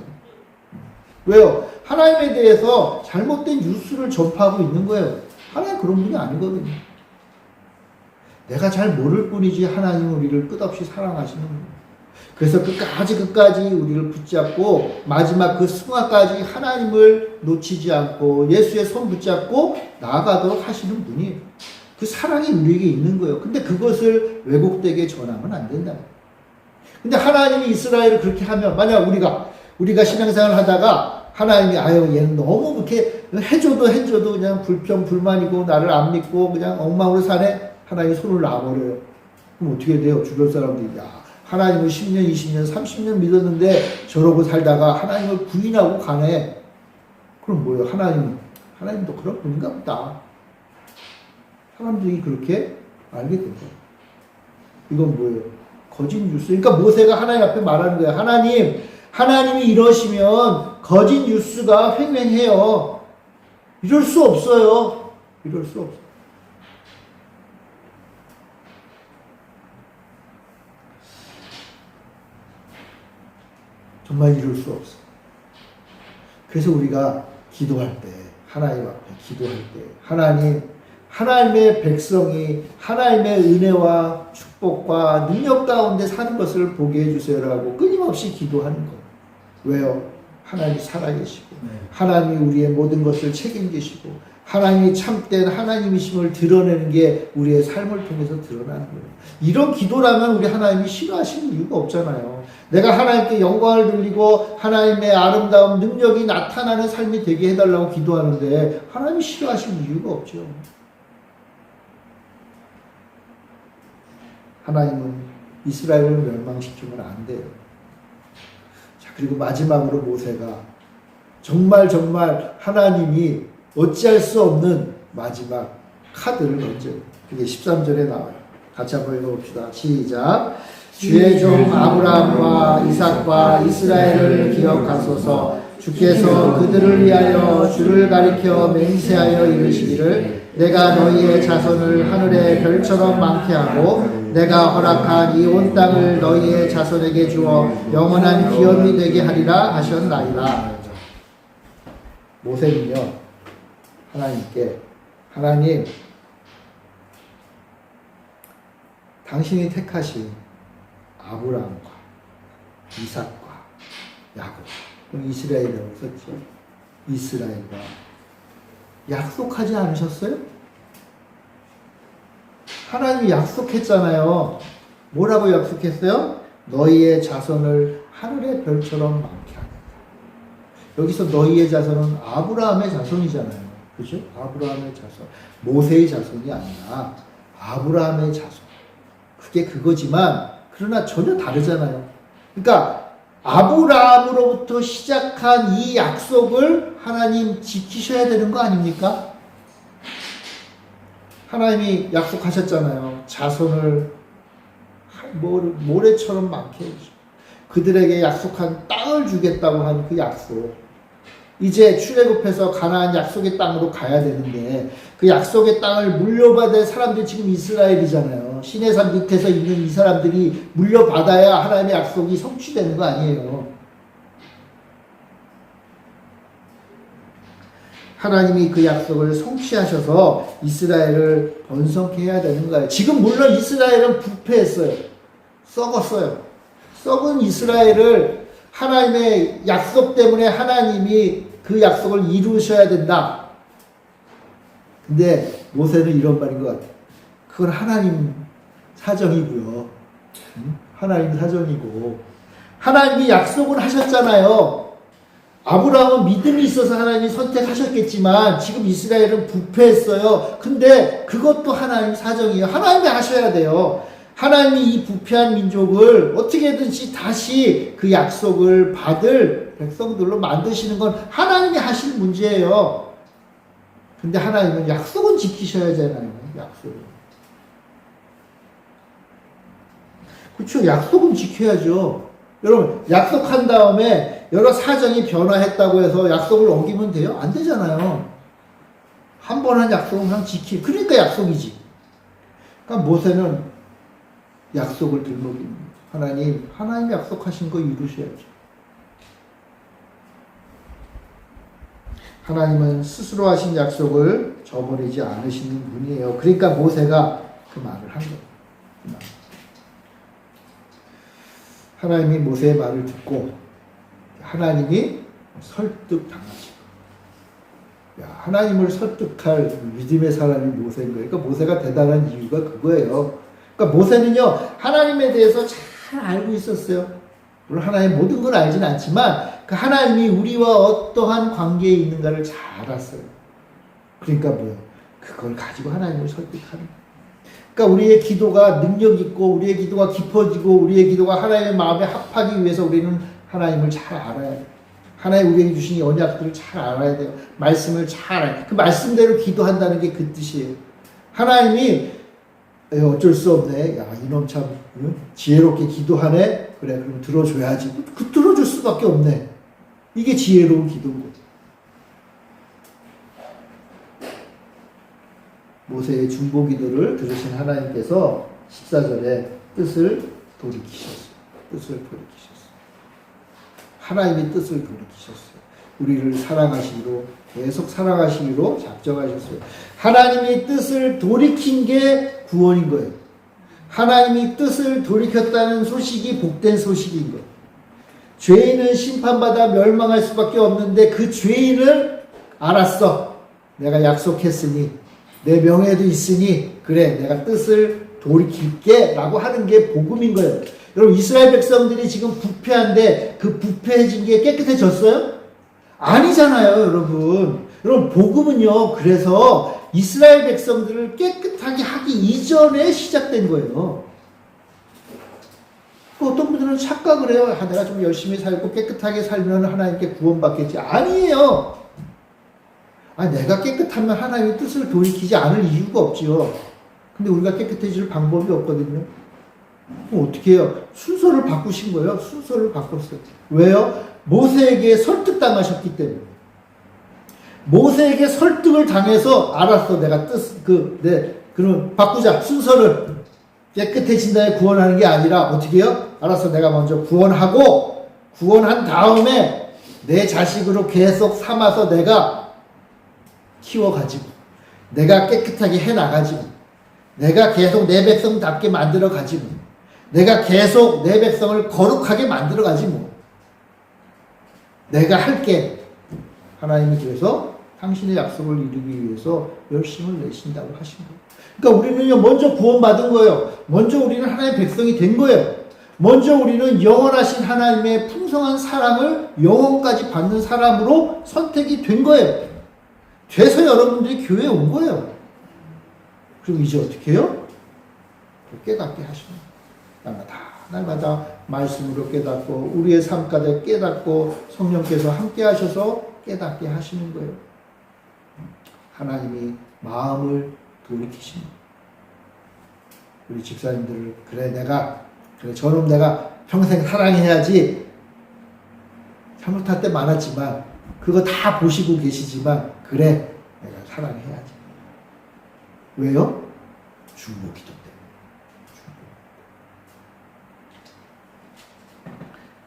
왜요? 하나님에 대해서 잘못된 뉴스를 전파하고 있는 거예요. 하나님 그런 분이 아니거든요. 내가 잘 모를 뿐이지 하나님은 우리를 끝없이 사랑하시는 거예요. 그래서 끝까지 우리를 붙잡고 마지막 그 승화까지 하나님을 놓치지 않고 예수의 손 붙잡고 나아가도록 하시는 분이, 그 사랑이 우리에게 있는 거예요. 근데 그것을 왜곡되게 전하면 안 된다. 근데 하나님이 이스라엘을 그렇게 하면, 만약 우리가 신앙생활을 하다가 하나님이 얘는 너무 그렇게 해줘도 그냥 불평불만이고 나를 안 믿고 그냥 엉망으로 사네. 하나님이 손을 놔버려요. 그럼 어떻게 돼요? 주변 사람들이 하나님을 10년, 20년, 30년 믿었는데 저러고 살다가 하나님을 부인하고 가네. 그럼 뭐예요? 하나님도 그런 분인가 보다. 사람들이 그렇게 알게 된 거예요. 이건 뭐예요? 거짓 뉴스. 그러니까 모세가 하나님 앞에 말하는 거예요. 하나님이 이러시면 거짓 뉴스가 횡행해요. 이럴 수 없어요. 이럴 수 없어요. 정말 이룰 수 없어. 그래서 우리가 기도할 때, 하나님 앞에 기도할 때, 하나님의 백성이 하나님의 은혜와 축복과 능력 가운데 사는 것을 보게 해주세요라고 끊임없이 기도하는 거예요. 왜요? 하나님이 살아계시고, 하나님이 우리의 모든 것을 책임지시고, 하나님이 참된 하나님이심을 드러내는 게 우리의 삶을 통해서 드러나는 거예요. 이런 기도라면 우리 하나님이 싫어하시는 이유가 없잖아요. 내가 하나님께 영광을 돌리고 하나님의 아름다운 능력이 나타나는 삶이 되게 해달라고 기도하는데 하나님이 싫어하시는 이유가 없죠. 하나님은 이스라엘을 멸망시키면 안 돼요. 자, 그리고 마지막으로 모세가 정말 하나님이 어찌할 수 없는 마지막 카드를 던져요. 그게 13절에 나와요. 같이 한번 읽어봅시다. 시작. 주의 종 아브라함과 이삭과 이스라엘을 기억하소서. 주께서 그들을 위하여 주를 가리켜 맹세하여 이르시기를 내가 너희의 자손을 하늘의 별처럼 많게 하고 내가 허락한 이 온 땅을 너희의 자손에게 주어 영원한 기업이 되게 하리라 하셨나이다. 모세는요, 하나님께, 하나님, 당신이 택하신 아브라함과 이삭과 야곱, 이스라엘이라고 썼죠. 이스라엘과 약속하지 않으셨어요? 하나님이 약속했잖아요. 뭐라고 약속했어요? 너희의 자손을 하늘의 별처럼 많게 하겠다. 여기서 너희의 자손은 아브라함의 자손이잖아요. 그죠? 아브라함의 자손. 모세의 자손이 아니라 아브라함의 자손. 그게 그거지만 그러나 전혀 다르잖아요. 그러니까 아브라함으로부터 시작한 이 약속을 하나님 지키셔야 되는 거 아닙니까? 하나님이 약속하셨잖아요. 자손을 모래처럼 많게 해주시고 그들에게 약속한 땅을 주겠다고 한 그 약속. 이제 출애굽해서 가나안 약속의 땅으로 가야 되는데 그 약속의 땅을 물려받을 사람들이 지금 이스라엘이잖아요. 시내산 밑에서 있는 이 사람들이 물려받아야 하나님의 약속이 성취되는 거 아니에요. 하나님이 그 약속을 성취하셔서 이스라엘을 번성케 해야 되는 거예요. 지금 물론 이스라엘은 부패했어요. 썩었어요. 썩은 이스라엘을 하나님의 약속 때문에 하나님이 그 약속을 이루셔야 된다. 근데 모세는 이런 말인 것 같아요. 그건 하나님 사정이고요. 하나님 사정이고 하나님이 약속을 하셨잖아요. 아브라함은 믿음이 있어서 하나님이 선택하셨겠지만 지금 이스라엘은 부패했어요. 근데 그것도 하나님 사정이에요. 하나님이 하셔야 돼요. 하나님이 이 부패한 민족을 어떻게든지 다시 그 약속을 받을 백성들로 만드시는 건 하나님이 하실 문제예요. 근데 하나님은 약속은 지키셔야 하잖아요. 약속은. 그렇죠. 약속은 지켜야죠. 여러분 약속한 다음에 여러 사정이 변화했다고 해서 약속을 어기면 돼요? 안 되잖아요. 한 번 한 약속은 그냥 그러니까 약속이지. 그러니까 모세는 약속을 들먹이는 하나님 약속하신 거 이루셔야죠. 하나님은 스스로 하신 약속을 저버리지 않으시는 분이에요. 그러니까 모세가 그 말을 한 거예요. 하나님이 모세의 말을 듣고 하나님이 설득당하시고 하나님을 설득할 믿음의 사람이 모세인 거예요. 그러니까 모세가 대단한 이유가 그거예요. 그러니까 모세는요 하나님에 대해서 잘 알고 있었어요. 물론 하나님 모든 걸 알지는 않지만 그 하나님이 우리와 어떠한 관계에 있는가를 잘 알았어요. 그러니까 뭐요? 그걸 가지고 하나님을 설득하는 거예요. 그러니까 우리의 기도가 능력 있고 우리의 기도가 깊어지고 우리의 기도가 하나님의 마음에 합하기 위해서 우리는 하나님을 잘 알아야 돼요. 하나님 우리에게 주신 이 언약들을 잘 알아야 돼요. 말씀을 잘 알아야 돼요. 그 말씀대로 기도한다는 게 그 뜻이에요. 하나님이 어쩔 수 없네. 야, 이놈 참 지혜롭게 기도하네. 그래, 그럼 들어줘야지. 들어줄 수밖에 없네. 이게 지혜로운 기도인 거예요. 모세의 중보 기도를 들으신 하나님께서 14절에 뜻을 돌이키셨어요. 하나님의 뜻을 돌이키셨어요. 우리를 사랑하시기로 계속 사랑하시기로 작정하셨어요. 하나님이 뜻을 돌이킨 게 구원인 거예요. 하나님이 뜻을 돌이켰다는 소식이 복된 소식인 거예요. 죄인은 심판받아 멸망할 수밖에 없는데 그 죄인을 알았어. 내가 약속했으니 내 명예도 있으니 그래 내가 뜻을 돌이킬게 라고 하는 게 복음인 거예요. 여러분 이스라엘 백성들이 지금 부패한데 그 부패해진 게 깨끗해졌어요? 아니잖아요 여러분. 여러분 복음은요 그래서 이스라엘 백성들을 깨끗하게 하기 이전에 시작된 거예요. 어떤 분들은 착각을 해요. 내가 좀 열심히 살고 깨끗하게 살면 하나님께 구원받겠지. 아니에요. 내가 깨끗하면 하나님의 뜻을 돌이키지 않을 이유가 없지요. 근데 우리가 깨끗해질 방법이 없거든요. 그럼 어떻게 해요? 순서를 바꾸신 거예요. 순서를 바꿨어요. 왜요? 모세에게 설득당하셨기 때문에. 모세에게 설득을 당해서 알았어. 내가 그럼 바꾸자. 순서를 깨끗해진 다음에 구원하는 게 아니라 어떻게 해요? 알았어. 내가 먼저 구원하고 구원한 다음에 내 자식으로 계속 삼아서 내가 키워가지고 내가 깨끗하게 해나가지고 내가 계속 내 백성답게 만들어가지고 내가 계속 내 백성을 거룩하게 만들어가지 뭐. 내가 할게. 하나님이 그래서 당신의 약속을 이루기 위해서 열심을 내신다고 하신 거예요. 그러니까 우리는요 먼저 구원받은 거예요. 먼저 우리는 하나님의 백성이 된 거예요. 먼저 우리는 영원하신 하나님의 풍성한 사랑을 영원까지 받는 사람으로 선택이 된 거예요. 돼서 여러분들이 교회에 온 거예요. 그리고 이제 어떻게 해요? 깨닫게 하시는 거예요. 날마다 말씀으로 깨닫고 우리의 삶 가운데 깨닫고 성령께서 함께 하셔서 깨닫게 하시는 거예요. 하나님이 마음을 돌이키시는 거예요. 우리 집사님들을 그래 저놈 내가 평생 사랑해야지. 잘못할 때 많았지만 그거 다 보시고 계시지만 그래 내가 사랑해야지. 왜요? 중보 기도 때문에.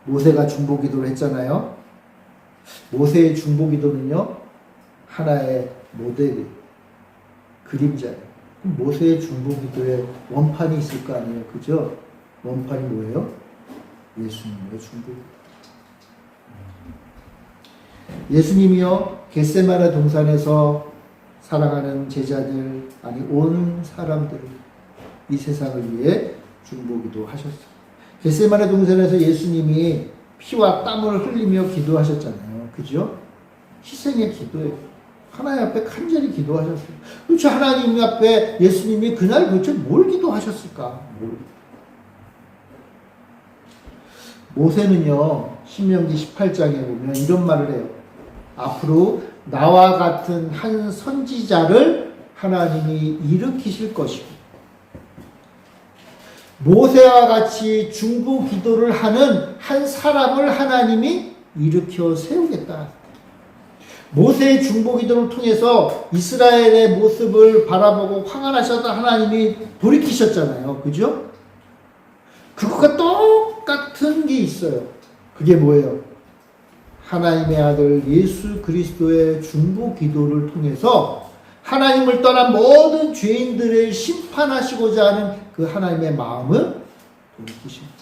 모세가 중보 기도를 했잖아요. 모세의 중보 기도는요 하나의 모델이 그림자예요. 모세의 중보 기도에 원판이 있을 거 아니에요, 그죠? 원판이 뭐예요? 예수님의 중보 기도. 예수님이요 겟세마네 동산에서 사랑하는 제자들 아니 온 사람들을 이 세상을 위해 중보기도 하셨어요. 겟세마네 동산에서 예수님이 피와 땀을 흘리며 기도하셨잖아요. 그죠? 희생의 기도예요. 하나님 앞에 간절히 기도하셨어요. 도대체 하나님 앞에 예수님이 그날 도대체 뭘 기도하셨을까? 모세는요 신명기 18장에 보면 이런 말을 해요. 앞으로 나와 같은 한 선지자를 하나님이 일으키실 것이고 모세와 같이 중보 기도를 하는 한 사람을 하나님이 일으켜 세우겠다. 모세의 중보 기도를 통해서 이스라엘의 모습을 바라보고 황홀하셨던 하나님이 돌이키셨잖아요. 그죠? 그것과 똑같은 게 있어요. 그게 뭐예요? 하나님의 아들 예수 그리스도의 중보 기도를 통해서 하나님을 떠난 모든 죄인들을 심판하시고자 하는 그 하나님의 마음을 돌이키십니다.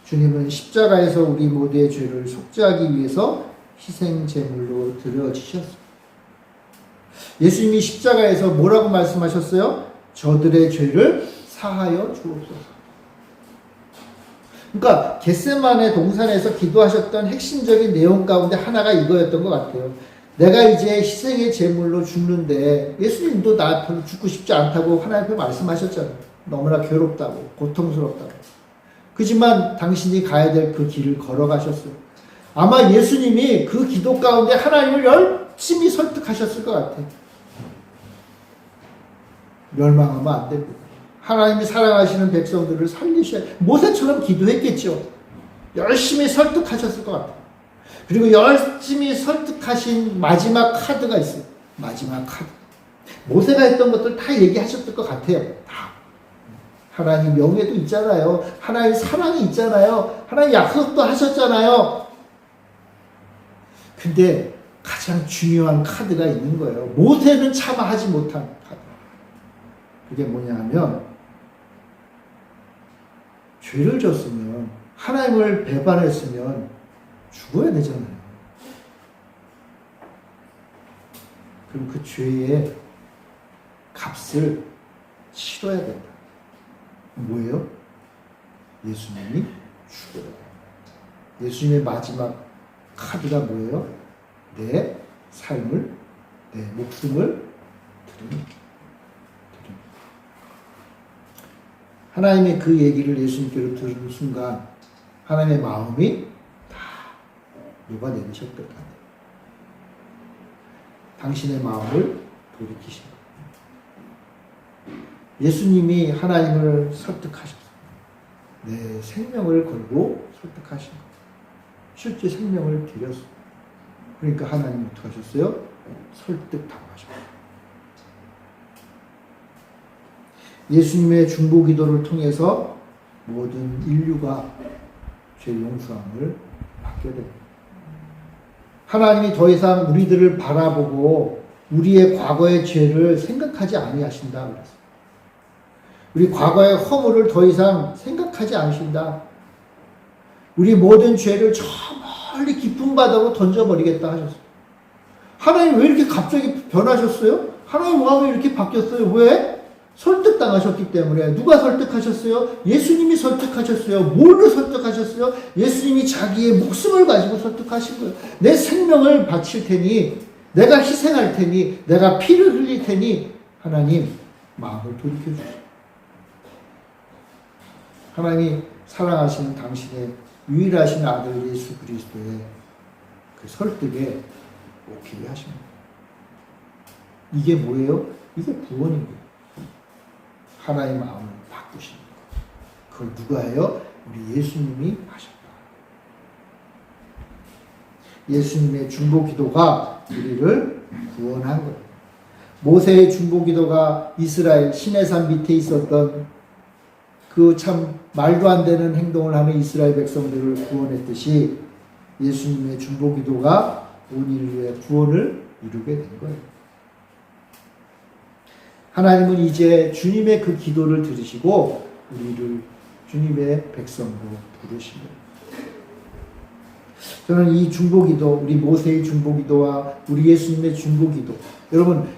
주님은 십자가에서 우리 모두의 죄를 속죄하기 위해서 희생 제물로 드려지셨습니다. 예수님이 십자가에서 뭐라고 말씀하셨어요? 저들의 죄를 사하여 주옵소서. 그러니까 겟세마네 동산에서 기도하셨던 핵심적인 내용 가운데 하나가 이거였던 것 같아요. 내가 이제 희생의 제물로 죽는데 예수님도 나 별로 죽고 싶지 않다고 하나님 앞에 말씀하셨잖아요. 너무나 괴롭다고 고통스럽다고. 그지만 당신이 가야 될 그 길을 걸어가셨어요. 아마 예수님이 그 기도 가운데 하나님을 열심히 설득하셨을 것 같아요. 멸망하면 안 됩니다. 하나님이 사랑하시는 백성들을 살리셔야 모세처럼 기도했겠죠. 열심히 설득하셨을 것 같아요. 그리고 열심히 설득하신 마지막 카드가 있어요. 마지막 카드. 모세가 했던 것들 다 얘기하셨을 것 같아요. 다. 하나님 명예도 있잖아요. 하나님 사랑이 있잖아요. 하나님 약속도 하셨잖아요. 근데 가장 중요한 카드가 있는 거예요. 모세는 차마 하지 못한 카드. 그게 뭐냐 하면 죄를 졌으면 하나님을 배반했으면 죽어야 되잖아요. 그럼 그 죄의 값을 치러야 된다. 뭐예요? 예수님이 죽어야 된다. 예수님의 마지막 카드가 뭐예요? 내 삶을, 내 목숨을 드립니다. 하나님의 그 얘기를 예수님께로 들은 순간 하나님의 마음이 다 녹아내리셨던 것 같아요. 당신의 마음을 돌이키신 거예요. 예수님이 하나님을 설득하셨어요. 내 생명을 걸고 설득하신 거예요. 실제 생명을 드렸어요. 그러니까 하나님이 어떻게 하셨어요? 설득당하셨어요. 예수님의 중보 기도를 통해서 모든 인류가 죄 용서함을 받게 됩니다. 하나님이 더 이상 우리들을 바라보고 우리의 과거의 죄를 생각하지 아니하신다 그랬어요. 우리 과거의 허물을 더 이상 생각하지 않으신다. 우리 모든 죄를 저 멀리 깊은 바다로 던져버리겠다 하셨어요. 하나님 왜 이렇게 갑자기 변하셨어요? 하나님 마음이 이렇게 바뀌었어요. 왜? 설득당하셨기 때문에. 누가 설득하셨어요? 예수님이 설득하셨어요. 뭘로 설득하셨어요? 예수님이 자기의 목숨을 가지고 설득하신 거예요. 내 생명을 바칠 테니, 내가 희생할 테니, 내가 피를 흘릴 테니 하나님 마음을 돌이켜주세요. 하나님이 사랑하시는 당신의 유일하신 아들 예수 그리스도의 그 설득에 오케이 하십니다. 이게 뭐예요? 이게 구원인 거예요. 하나님의 마음을 바꾸시는 거예요. 그걸 누가 해요? 우리 예수님이 하셨다. 예수님의 중보기도가 우리를 구원한 거예요. 모세의 중보기도가 이스라엘 시내산 밑에 있었던 그 참 말도 안 되는 행동을 하는 이스라엘 백성들을 구원했듯이 예수님의 중보기도가 온 인류의 구원을 이루게 된 거예요. 하나님은 이제 주님의 그 기도를 들으시고 우리를 주님의 백성으로 부르시고, 저는 이 중보기도, 우리 모세의 중보기도와 우리 예수님의 중보기도, 여러분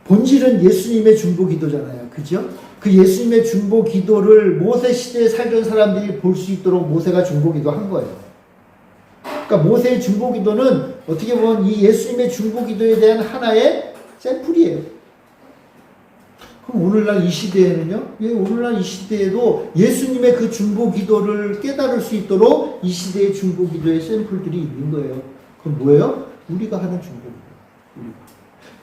본질은 예수님의 중보기도잖아요. 그죠? 그 예수님의 중보기도를 모세 시대에 살던 사람들이 볼 수 있도록 모세가 중보기도 한 거예요. 그러니까 모세의 중보기도는 어떻게 보면 이 예수님의 중보기도에 대한 하나의 샘플이에요. 그럼 오늘날 이 시대에는요? 오늘날 이 시대에도 예수님의 그 중보기도를 깨달을 수 있도록 이 시대의 중보기도의 샘플들이 있는 거예요. 그럼 뭐예요? 우리가 하는 중보기도.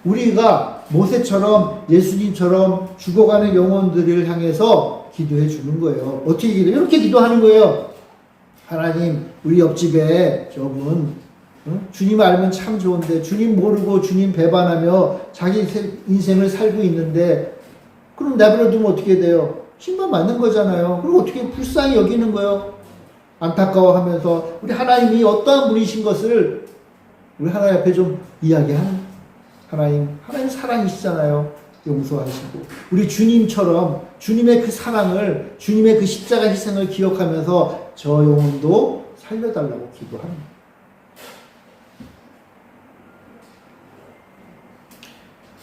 우리가 모세처럼 예수님처럼 죽어가는 영혼들을 향해서 기도해 주는 거예요. 어떻게 기도해요? 이렇게 기도하는 거예요. 하나님, 우리 옆집에 저분 주님 알면 참 좋은데 주님 모르고 주님 배반하며 자기 인생을 살고 있는데, 그럼 내버려 두면 어떻게 돼요? 심판 맞는 거잖아요. 그럼 어떻게 불쌍히 여기는 거예요? 안타까워하면서 우리 하나님이 어떠한 분이신 것을 우리 하나님 앞에 좀 이야기하는, 하나님 사랑이시잖아요. 용서하시고 우리 주님처럼 주님의 그 사랑을, 주님의 그 십자가 희생을 기억하면서 저 영혼도 살려달라고 기도합니다.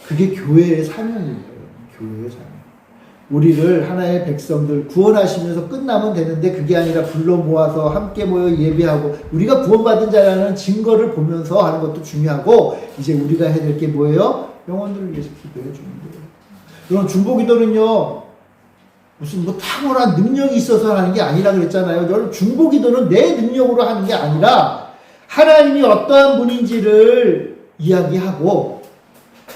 그게 교회의 사명이에요. 교회의 사명. 우리를 하나의 백성들 구원하시면서 끝나면 되는데 그게 아니라 불러 모아서 함께 모여 예배하고 우리가 구원받은 자라는 증거를 보면서 하는 것도 중요하고, 이제 우리가 해야 될 게 뭐예요? 영혼들을 위해서 기도해 주는 거예요. 이런 중보기도는요, 무슨 뭐 탁월한 능력이 있어서 하는 게 아니라 그랬잖아요. 여러분, 중보기도는 내 능력으로 하는 게 아니라 하나님이 어떠한 분인지를 이야기하고,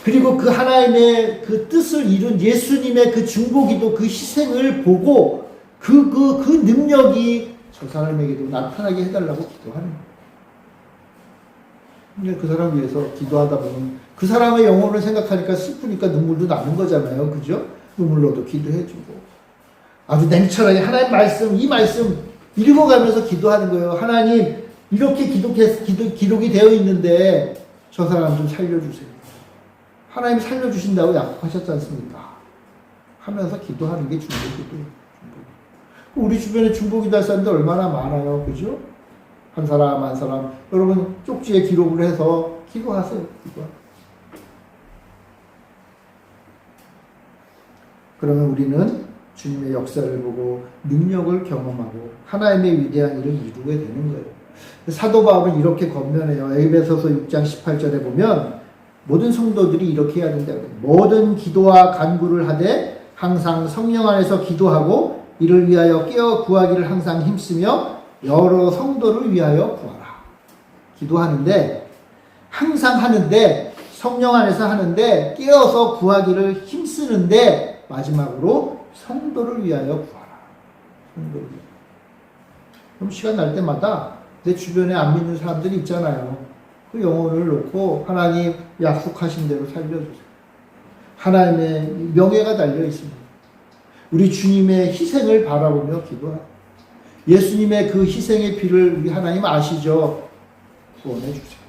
그리고 그 하나님의 그 뜻을 이룬 예수님의 그 중보기도, 그 희생을 보고 그 능력이 저 사람에게도 나타나게 해달라고 기도하는 거예요. 그 사람 위해서 기도하다 보면 그 사람의 영혼을 생각하니까 슬프니까 눈물도 나는 거잖아요. 그죠? 눈물로도 기도해주고, 아주 냉철하게 하나님 말씀, 이 말씀 읽어가면서 기도하는 거예요. 하나님, 이렇게 기록이 되어 있는데 저 사람 좀 살려주세요. 하나님 살려주신다고 약속하셨지 않습니까? 하면서 기도하는 게 중보기도예요. 우리 주변에 중보기도 할 사람들 얼마나 많아요. 그죠? 한 사람 한 사람. 여러분 쪽지에 기록을 해서 기도하세요. 그러면 우리는 주님의 역사를 보고 능력을 경험하고 하나님의 위대한 일을 이루게 되는 거예요. 사도 바울은 이렇게 권면해요. 에베소서 6장 18절에 보면 모든 성도들이 이렇게 해야 된다. 모든 기도와 간구를 하되 항상 성령 안에서 기도하고 이를 위하여 깨어 구하기를 항상 힘쓰며 여러 성도를 위하여 구하라. 기도하는데, 항상 하는데, 성령 안에서 하는데, 깨어서 구하기를 힘쓰는데, 마지막으로 성도를 위하여 구하라. 성도를 위하여. 그럼 시간 날 때마다 내 주변에 안 믿는 사람들이 있잖아요. 그 영혼을 놓고 하나님 약속하신 대로 살려주세요. 하나님의 명예가 달려 있습니다. 우리 주님의 희생을 바라보며 기도하라. 예수님의 그 희생의 피를 우리 하나님 아시죠? 구원해 주세요.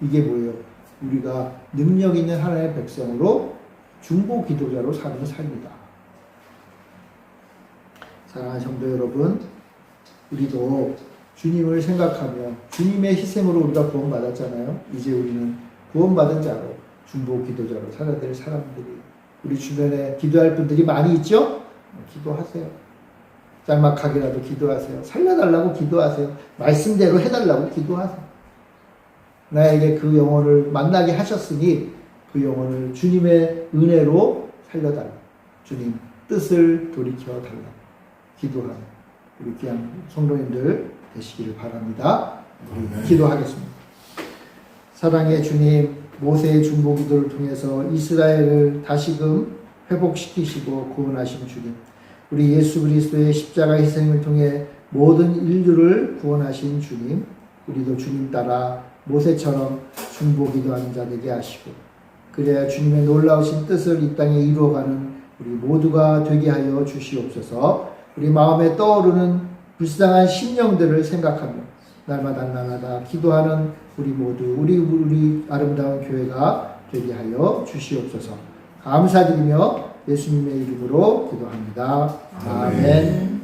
이게 뭐예요? 우리가 능력 있는 하나님의 백성으로 중보 기도자로 사는 삶이다. 사랑하는 성도 여러분, 우리도 주님을 생각하며 주님의 희생으로 우리가 구원받았잖아요. 이제 우리는 구원받은 자로 중보 기도자로 살아야 될 사람들이, 우리 주변에 기도할 분들이 많이 있죠? 기도하세요. 짤막하게라도 기도하세요. 살려달라고 기도하세요. 말씀대로 해달라고 기도하세요. 나에게 그 영혼을 만나게 하셨으니 그 영혼을 주님의 은혜로 살려달라. 주님 뜻을 돌이켜달라. 기도하는 우리 귀한 성도님들 되시기를 바랍니다. 우리 기도하겠습니다. 사랑의 주님, 모세의 중보기도를 통해서 이스라엘을 다시금 회복시키시고 구원하신 주님, 우리 예수 그리스도의 십자가 희생을 통해 모든 인류를 구원하신 주님, 우리도 주님 따라 모세처럼 중보기도하는 자 되게 하시고, 그래야 주님의 놀라우신 뜻을 이 땅에 이루어가는 우리 모두가 되게 하여 주시옵소서. 우리 마음에 떠오르는 불쌍한 심령들을 생각하며 날마다 기도하는 우리 모두 우리 아름다운 교회가 되게 하여 주시옵소서. 감사드리며 예수님의 이름으로 기도합니다. 아멘.